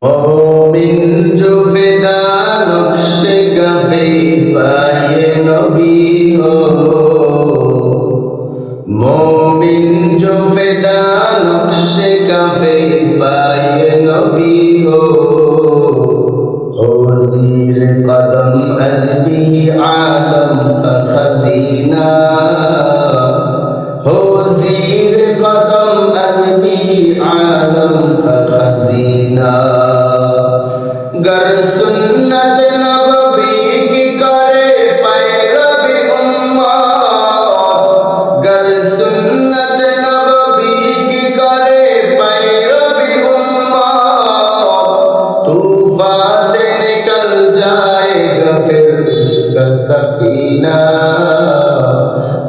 मोमिन जो फिदा नक्शे कफे पाए नबी हो, मोमिन जो फिदा नक्शे कफे पाए नबी हो ज़ीर कदम अज़बी आलम का खजीना हो, ज़ीर कदम अज़बी आलम का खजीना। गर सुन्नत नबवी की करे पैरवी उम्मत, गर सुन्नत नबवी की करे पैरवी उम्मत, तूफान से निकल जाएगा फिर उसका सफीना,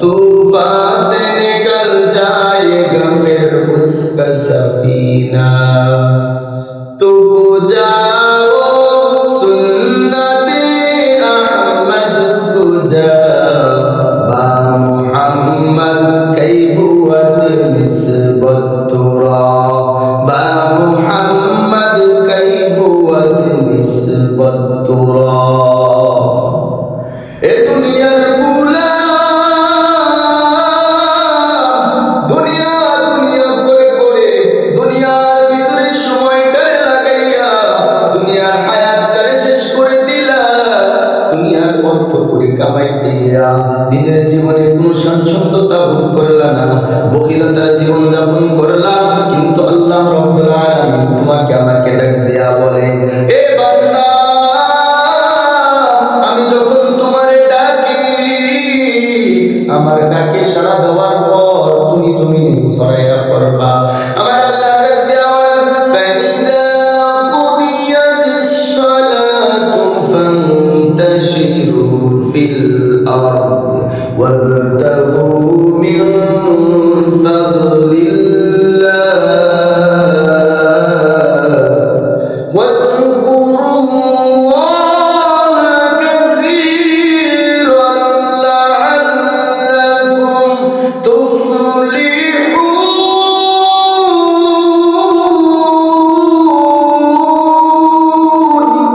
तूफान से निकल जाएगा फिर उसका सफीना। तो जाओ सुन्नते अहमद को जाओ, बा मुहम्मद कैबुअत निस्बत तुरा, बा मुहम्मद कैबुअत निस्बत तुरा। ए दुनियार दुनिया दुनिया করে করে দুনিয়ার ভিতরে সময়টারে লাগাইয়া দুনিয়ার হায়াতটারে শেষ করে দিলা, দুনিয়ার অর্থ করে কামাইতে গিয়া নিজের জীবনে কোনো স্বাচ্ছন্দ্যতা ভোগ করলা না, বখিলতার জীবন যাপন করলা। কিন্তু আল্লাহ রাব্বুল আলামিন তোমাকে আমাকে ডাক দেয়া বলে, এ বান্দা, আমি যখন তোমারে ডাকি, আমার ডাকে সাড়া দেওয়ার পর তুমি জমিনে ছড়াইয়া পড়বা। আমার আল্লাহ ডাক দেয়া বলেন, ফাইদা কুদিয়াতিস সালাতু ফান্তাশিরু ফিল আরদ ওয়াবতাগু মিন ফাদলিল্লাহ واذكروا كثيرا لعلكم تفلحون।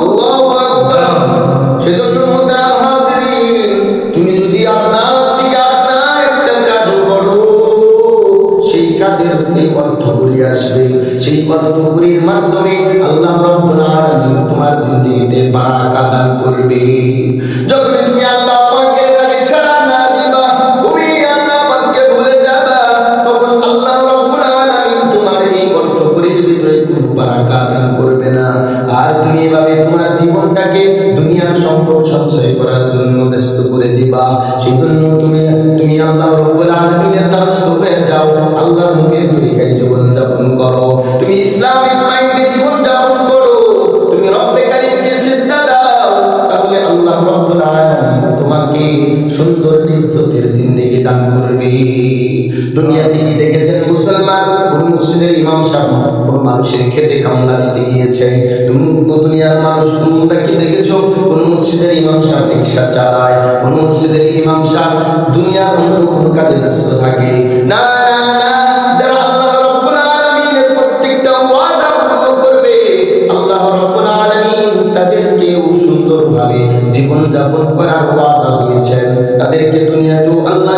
আল্লাহু আকবার। সেজন্য মোহতারাম হাজিরিন, তুমি যদি আপনার থেকে আপনার একটা কাজ করো, সেই কাজের প্রতি অর্থকরী আসবে, সেই অর্থকরীর মাধ্যমে আল্লাহ রাব্বুল আলামিন তোমার জিন্দেগিতে বারাকা দান করবে। যখন তুমি আল্লাহ পাকের কাছে সাড়া না দিবা, তুমি আল্লাহ পাককে ভুলে যাবা, তখন আল্লাহ রাব্বুল আলামিন তোমার এই অর্থকরীর ভিতরে কোনো বারাকা দান করবে না। আর তুমি এভাবে তোমার জীবনটাকে দুনিয়ার সম্পদ সঞ্চয় করার জন্য ব্যস্ত করে দিবা। সেই জন্য তুমি আল্লাহ রাব্বুল আলামিনের দ্বারস্থ হয়ে যাও, আল্লাহর নবীর তরিকায় জীবন যাপন করো, তুমি ইসলামিক মাইন্ডে জীবন যাপন করো, তুমি রব্বে কারীমকে সিজদা দাও, তাহলে আল্লাহ রাব্বুল আলামিন তোমাকে সুন্দর ইজ্জতের জিন্দেগি দান করবে। দুনিয়াতে কি দেখেছেন মুসলমান কোন মসজিদের ইমাম সাহেব কোন মানুষের খেতে কামলা দিতে গিয়েছে? তুমি দুনিয়ার মানুষ তোমরা কি দেখেছো কোন মসজিদের ইমাম সাহেব রিকশা চালায়, কোন মসজিদের ইমাম সাহেব দুনিয়ার অন্য কোন কাজে ব্যস্ত থাকে? না না না, যারা আল্লাহ রাব্বুল আলামিনের প্রত্যেকটা ওয়াদা পূর্ণ করবে, আল্লাহ রাব্বুল আলামিন তাদেরকেও সুন্দরভাবে জীবন যাপন করার ওয়াদা দিয়েছেন। তাদেরকে দুনিয়াতেও আল্লাহ